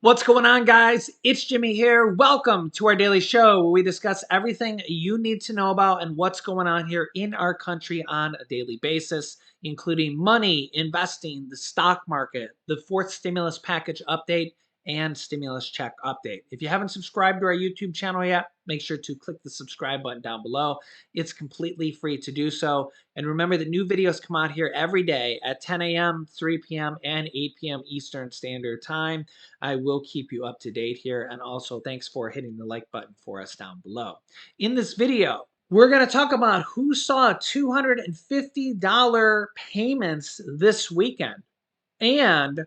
What's going on, guys? It's Jimmy here. Welcome to our daily show where we discuss everything you need to know about and what's going on here in our country on a daily basis, including money, investing, the stock market, the fourth stimulus package update, and stimulus check update. If you haven't subscribed to our YouTube channel yet, make sure to click the subscribe button down below. It's completely free to do so. And remember that new videos come out here every day at 10 a.m., 3 p.m., and 8 p.m. Eastern Standard Time. I will keep you up to date here. And also, thanks for hitting the like button for us down below. In this video, we're going to talk about who saw $250 payments this weekend. And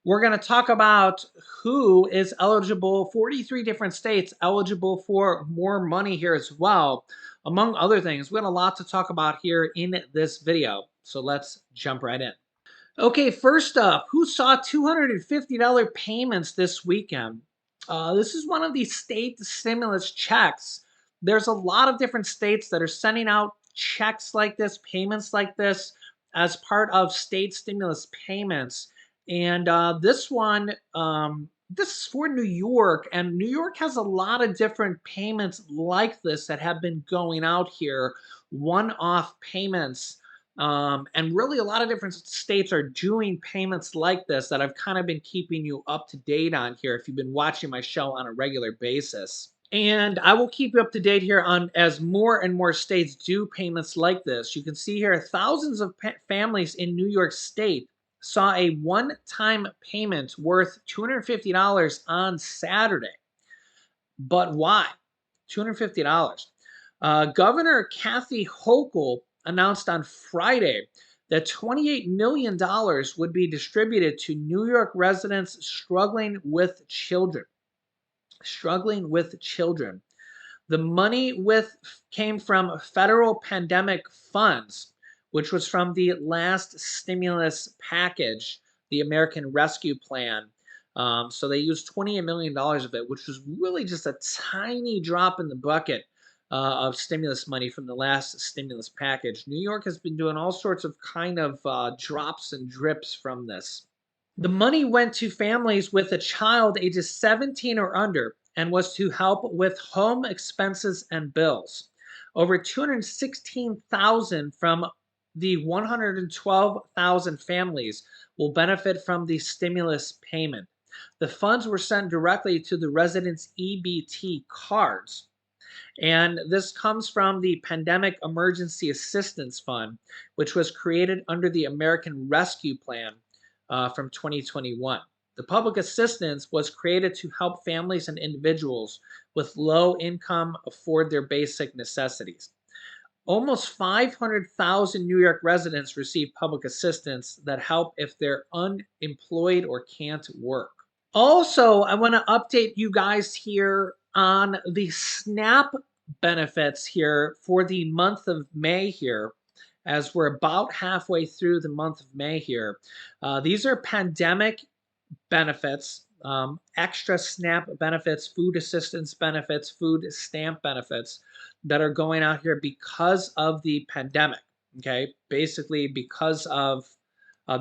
we're going to talk about who is eligible, 43 different states eligible for more money here as well. Among other things, we got a lot to talk about here in this video. So let's jump right in. Okay, first up, who saw $250 payments this weekend? This is one of the state stimulus checks. There's a lot of different states that are sending out checks like this, payments like this, as part of state stimulus payments. And this is for New York, and New York has a lot of different payments like this that have been going out here, one-off payments. And really, a lot of different states are doing payments like this that I've kind of been keeping you up to date on here if you've been watching my show on a regular basis. And I will keep you up to date here on as more and more states do payments like this. You can see here thousands of families in New York State saw a one-time payment worth $250 on Saturday. But why? $250. Governor Kathy Hochul announced on Friday that $28 million would be distributed to New York residents struggling with children. Struggling with children. The money came from federal pandemic funds, which was from the last stimulus package, the American Rescue Plan. So they used $28 million of it, which was really just a tiny drop in the bucket of stimulus money from the last stimulus package. New York has been doing all sorts of kind of drops and drips from this. The money went to families with a child ages 17 or under and was to help with home expenses and bills. Over 216,000 from the 112,000 families will benefit from the stimulus payment. The funds were sent directly to the residents' EBT cards. And this comes from the Pandemic Emergency Assistance Fund, which was created under the American Rescue Plan from 2021. The public assistance was created to help families and individuals with low income afford their basic necessities. Almost 500,000 New York residents receive public assistance that help if they're unemployed or can't work. Also, I want to update you guys here on the SNAP benefits here for the month of May here, as we're about halfway through the month of May here. These are pandemic benefits, extra SNAP benefits, food assistance benefits, food stamp benefits that are going out here because of the pandemic. Okay, basically because of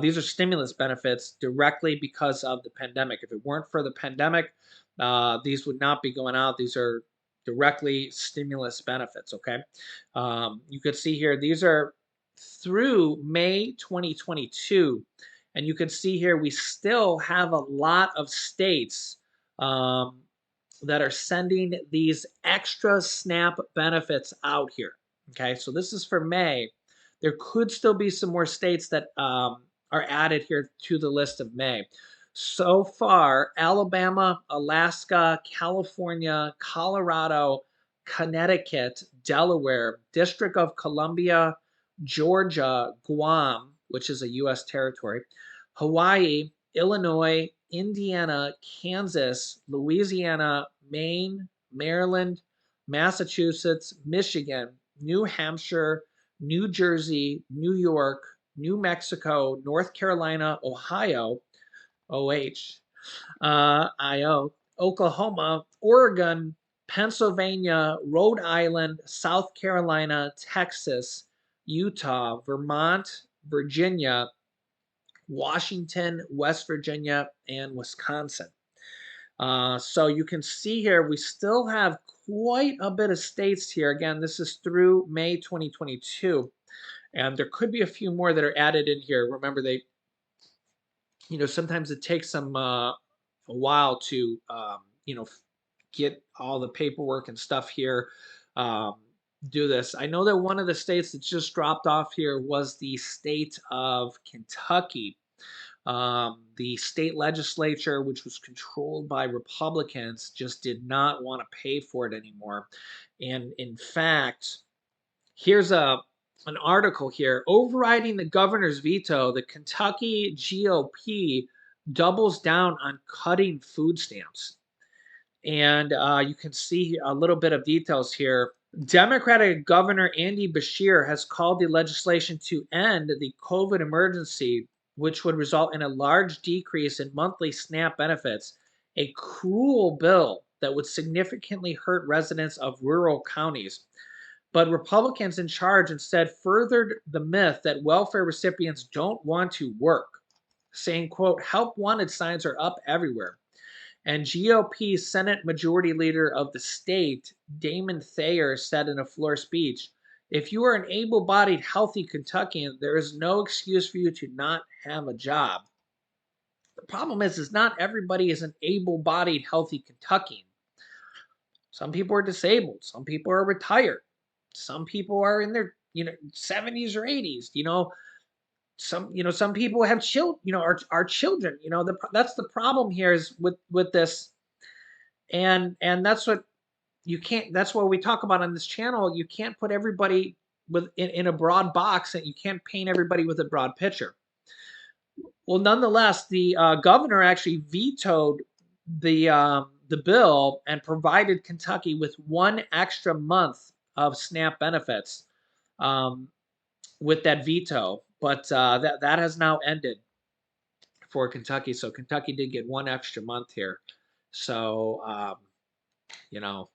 these are stimulus benefits directly because of the pandemic. If it weren't for the pandemic, these would not be going out. These are directly stimulus benefits. Okay, you could see here these are through May 2022. And you can see here we still have a lot of states that are sending these extra SNAP benefits out here. Okay, so this is for May. There could still be some more states that are added here to the list of May. So far, Alabama, Alaska, California, Colorado, Connecticut, Delaware, District of Columbia, Georgia, Guam, which is a U.S. territory, Hawaii, Illinois, Indiana, Kansas, Louisiana, Maine, Maryland, Massachusetts, Michigan, New Hampshire, New Jersey, New York, New Mexico, North Carolina, Ohio, IO, Oklahoma, Oregon, Pennsylvania, Rhode Island, South Carolina, Texas, Utah, Vermont, Virginia, Washington, West Virginia, and Wisconsin. So you can see here, we still have quite a bit of states here. Again, this is through May 2022, and there could be a few more that are added in here. Remember, sometimes it takes them a while to, get all the paperwork and stuff here. Um, do this. I know that one of the states that just dropped off here was the state of Kentucky. The state legislature, which was controlled by Republicans, just did not want to pay for it anymore. And in fact, here's an article here overriding the governor's veto. The Kentucky GOP doubles down on cutting food stamps, and you can see a little bit of details here. Democratic Governor Andy Beshear has called the legislation to end the COVID emergency, which would result in a large decrease in monthly SNAP benefits, a cruel bill that would significantly hurt residents of rural counties. But Republicans in charge instead furthered the myth that welfare recipients don't want to work, saying, quote, help wanted signs are up everywhere. And GOP Senate Majority Leader of the state, Damon Thayer, said in a floor speech, if you are an able bodied, healthy Kentuckian, there is no excuse for you to not have a job. The problem is not everybody is an able bodied, healthy Kentuckian. Some people are disabled, some people are retired, some people are in their 70s or 80s. Some people have children, are children. That's the problem here is with this. And that's what we talk about on this channel. You can't put everybody in a broad box, and you can't paint everybody with a broad picture. Well, nonetheless, the governor actually vetoed the bill and provided Kentucky with 1 extra month of SNAP benefits um, with that veto. But that has now ended for Kentucky. So Kentucky did get 1 extra month here. So you know,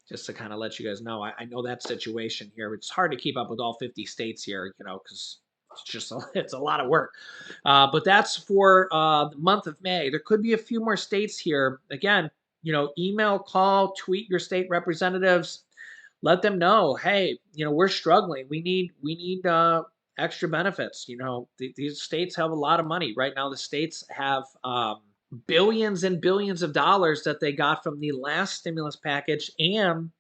just to kind of let you guys know, I know that situation here. It's hard to keep up with all 50 states here, because it's a lot of work. But that's for the month of May. There could be a few more states here. Again, email, call, tweet your state representatives. Let them know, hey, we're struggling. We need extra benefits. These states have a lot of money right now. The states have billions and billions of dollars that they got from the last stimulus package, and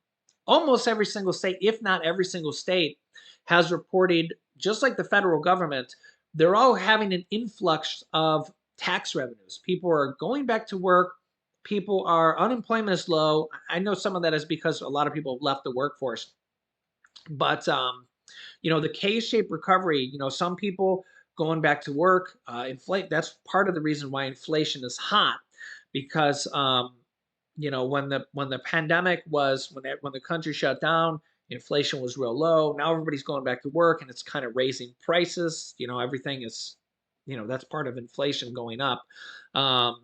almost every single state, if not every single state, has reported, just like the federal government, they're all having an influx of tax revenues. People are going back to work. Unemployment is low. I know some of that is because a lot of people have left the workforce. But the K-shaped recovery, some people going back to work, that's part of the reason why inflation is hot, because when the pandemic was, when the country shut down, inflation was real low. Now everybody's going back to work, and it's kind of raising prices. Everything is, that's part of inflation going up. Um,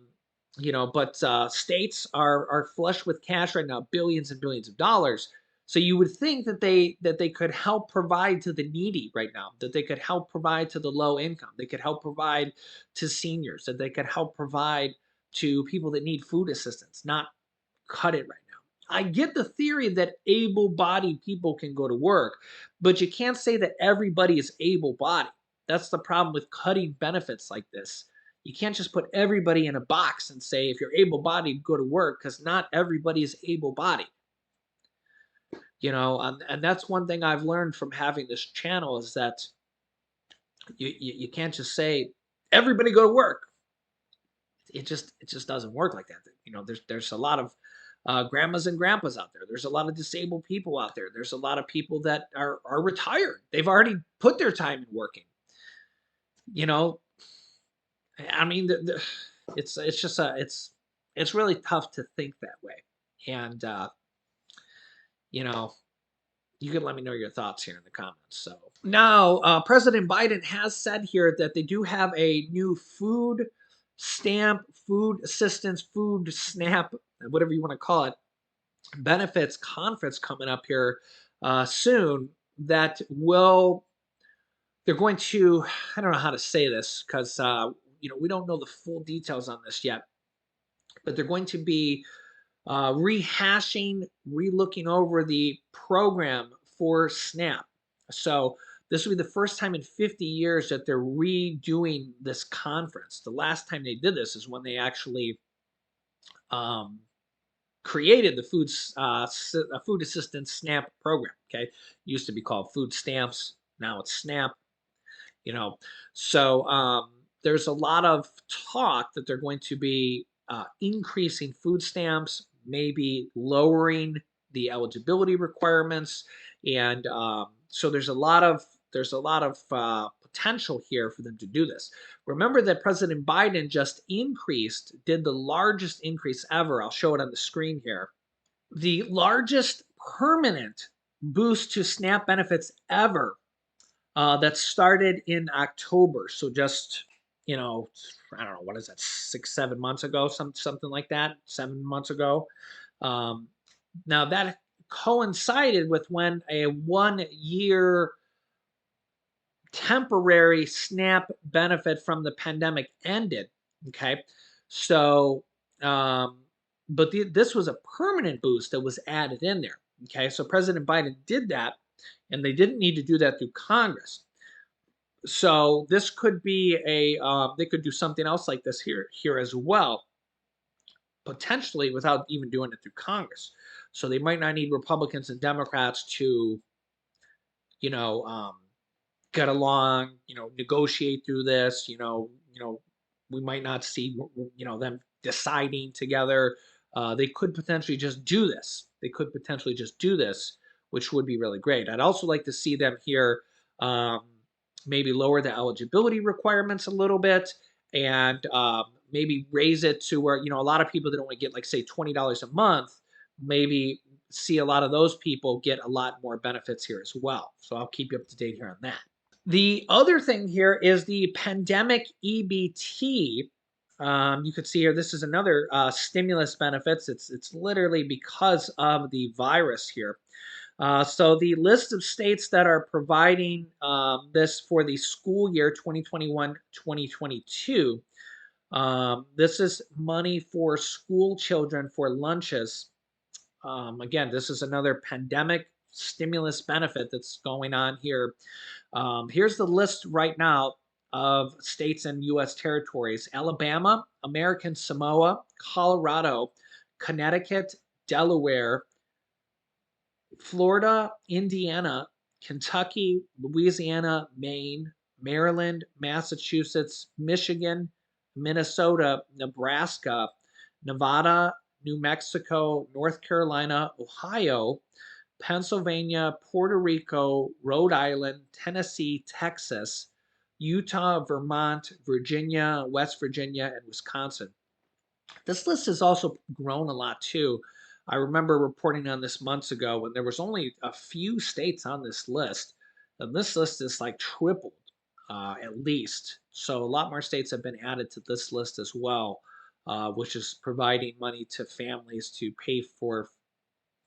but states are flush with cash right now, billions and billions of dollars. So you would think that they could help provide to the needy right now, that they could help provide to the low income, they could help provide to seniors, that they could help provide to people that need food assistance, not cut it right now. I get the theory that able-bodied people can go to work, but you can't say that everybody is able-bodied. That's the problem with cutting benefits like this. You can't just put everybody in a box and say, if you're able-bodied, go to work, because not everybody is able-bodied. And that's one thing I've learned from having this channel, is that you can't just say everybody go to work. It just doesn't work like that. There's a lot of grandmas and grandpas out there. There's a lot of disabled people out there. There's a lot of people that are retired. They've already put their time in working. I mean, it's really tough to think that way. And you know, you can let me know your thoughts here in the comments. So now, President Biden has said here that they do have a new food stamp, food assistance, food SNAP, whatever you want to call it, benefits conference coming up here soon. They're going to, I don't know how to say this, because we don't know the full details on this yet. but they're going to be rehashing, relooking over the program for SNAP. So this will be the first time in 50 years that they're redoing this conference. The last time they did this is when they actually um, created the food assistance SNAP program. Okay, it used to be called food stamps. Now it's SNAP. You know, so there's a lot of talk that they're going to be increasing food stamps, maybe lowering the eligibility requirements, and so there's a lot of potential here for them to do this. Remember that President Biden just did the largest increase ever. I'll show it on the screen here. The largest permanent boost to SNAP benefits ever that started in October. So just, you know, I don't know, what is that, 6, 7 months ago, something like that, 7 months ago. Um, Now that coincided with when a 1 year temporary SNAP benefit from the pandemic ended. Okay, so um, but this was a permanent boost that was added in there. Okay, so President Biden did that, and they didn't need to do that through Congress. So this could be they could do something else like this here as well, potentially without even doing it through Congress. So they might not need Republicans and Democrats to, you know, get along, negotiate through this. We might not see, them deciding together. They could potentially just do this. Which would be really great. I'd also like to see them here um, maybe lower the eligibility requirements a little bit and maybe raise it to where, a lot of people that only get like say $20 a month, maybe see a lot of those people get a lot more benefits here as well. So I'll keep you up to date here on that. The other thing here is the pandemic EBT. You could see here, this is another stimulus benefits. It's literally because of the virus here. So the list of states that are providing this for the school year 2021-2022. This is money for school children for lunches. Again, this is another pandemic stimulus benefit that's going on here. Here's the list right now of states and U.S. territories: Alabama, American Samoa, Colorado, Connecticut, Delaware, Florida, Indiana, Kentucky, Louisiana, Maine, Maryland, Massachusetts, Michigan, Minnesota, Nebraska, Nevada, New Mexico, North Carolina, Ohio, Pennsylvania, Puerto Rico, Rhode Island, Tennessee, Texas, Utah, Vermont, Virginia, West Virginia, and Wisconsin. This list has also grown a lot too. I remember reporting on this months ago when there was only a few states on this list, and this list is like tripled at least. So a lot more states have been added to this list as well, which is providing money to families to pay for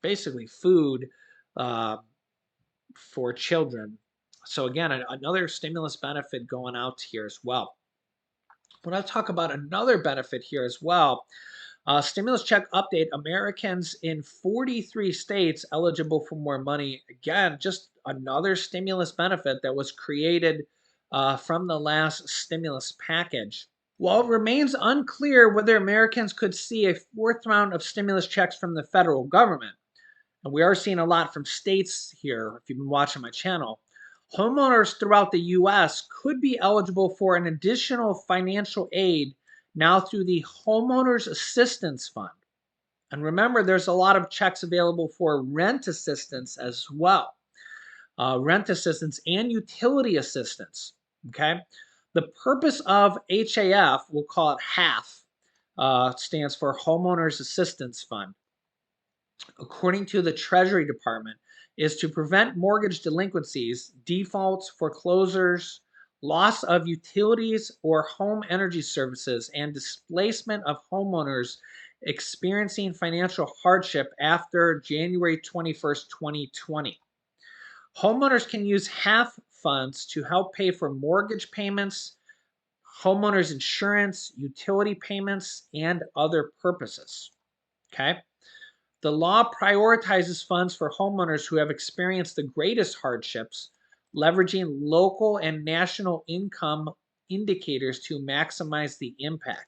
basically food uh, for children. So again, another stimulus benefit going out here as well. When I talk about another benefit here as well, stimulus check update: Americans in 43 states eligible for more money. Again, just another stimulus benefit that was created from the last stimulus package. While it remains unclear whether Americans could see a fourth round of stimulus checks from the federal government, and we are seeing a lot from states here, if you've been watching my channel, homeowners throughout the U.S. could be eligible for an additional financial aid now through the Homeowners Assistance Fund. And remember, there's a lot of checks available for rent assistance as well. Rent assistance and utility assistance. Okay. The purpose of HAF, we'll call it HAF, stands for Homeowners Assistance Fund, according to the Treasury Department, is to prevent mortgage delinquencies, defaults, foreclosures, loss of utilities or home energy services, and displacement of homeowners experiencing financial hardship after January 21st, 2020. Homeowners can use HAF funds to help pay for mortgage payments, homeowners insurance, utility payments, and other purposes. Okay. The law prioritizes funds for homeowners who have experienced the greatest hardships, leveraging local and national income indicators to maximize the impact.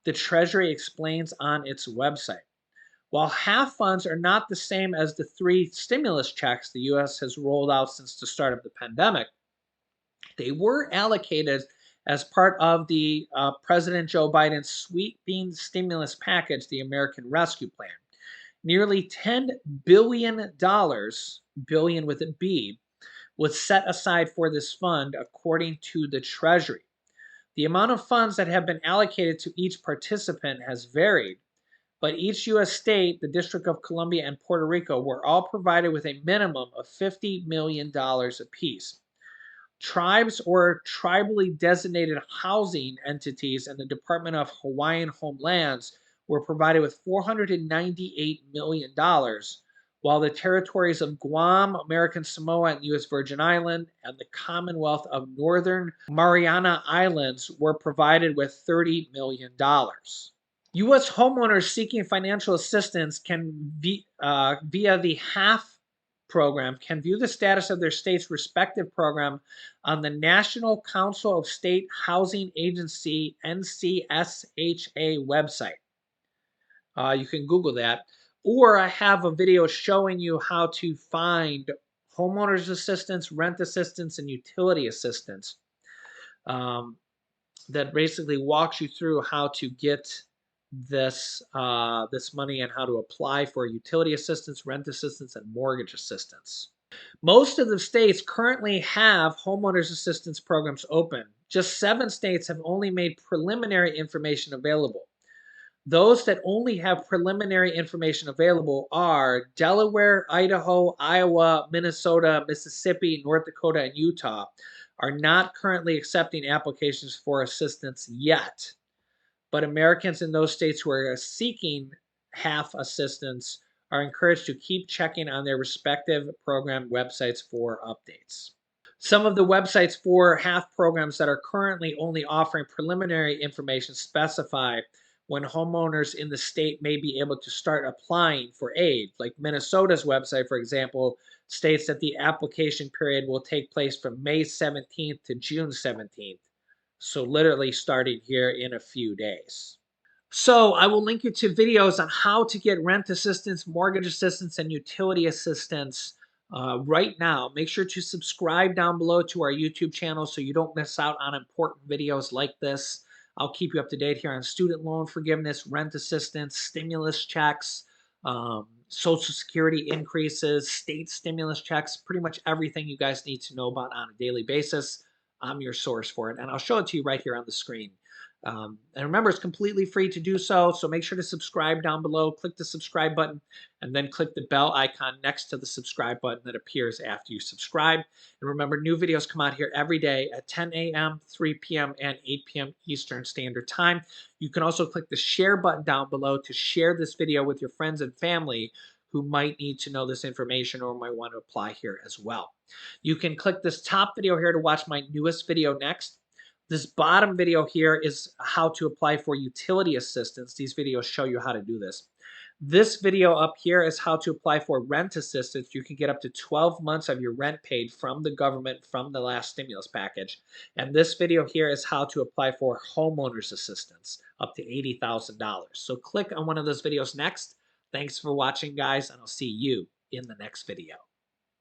The Treasury explains on its website. While half funds are not the same as the 3 stimulus checks the U.S. has rolled out since the start of the pandemic, they were allocated as part of the President Joe Biden's sweeping stimulus package, the American Rescue Plan. Nearly $10 billion, billion with a B, was set aside for this fund, according to the Treasury. The amount of funds that have been allocated to each participant has varied, but each U.S. state, the District of Columbia, and Puerto Rico were all provided with a minimum of $50 million apiece. Tribes or tribally designated housing entities and the Department of Hawaiian Homelands were provided with $498 million, while the territories of Guam, American Samoa, and U.S. Virgin Island, and the Commonwealth of Northern Mariana Islands were provided with $30 million. U.S. homeowners seeking financial assistance can via the HALF program can view the status of their state's respective program on the National Council of State Housing Agency NCSHA website. You can Google that, or I have a video showing you how to find homeowners assistance, rent assistance, and utility assistance. That basically walks you through how to get this money and how to apply for utility assistance, rent assistance, and mortgage assistance. Most of the states currently have homeowners assistance programs open. Just 7 states have only made preliminary information available. Those that only have preliminary information available are Delaware, Idaho, Iowa, Minnesota, Mississippi, North Dakota, and Utah are not currently accepting applications for assistance yet. But Americans in those states who are seeking HALF assistance are encouraged to keep checking on their respective program websites for updates. Some of the websites for HALF programs that are currently only offering preliminary information specify when homeowners in the state may be able to start applying for aid. Like Minnesota's website, for example, states that the application period will take place from May 17th to June 17th. So literally starting here in a few days. So I will link you to videos on how to get rent assistance, mortgage assistance, and utility assistance right now. Make sure to subscribe down below to our YouTube channel so you don't miss out on important videos like this. I'll keep you up to date here on student loan forgiveness, rent assistance, stimulus checks, Social Security increases, state stimulus checks, pretty much everything you guys need to know about on a daily basis. I'm your source for it, and I'll show it to you right here on the screen. And remember, it's completely free to do so, so make sure to subscribe down below. Click the subscribe button, and then click the bell icon next to the subscribe button that appears after you subscribe. And remember, new videos come out here every day at 10 a.m., 3 p.m., and 8 p.m. Eastern Standard Time. You can also click the share button down below to share this video with your friends and family who might need to know this information or might want to apply here as well. You can click this top video here to watch my newest video next. This bottom video here is how to apply for utility assistance. These videos show you how to do this. This video up here is how to apply for rent assistance. You can get up to 12 months of your rent paid from the government from the last stimulus package. And this video here is how to apply for homeowners assistance up to $80,000. So click on one of those videos next. Thanks for watching, guys, and I'll see you in the next video.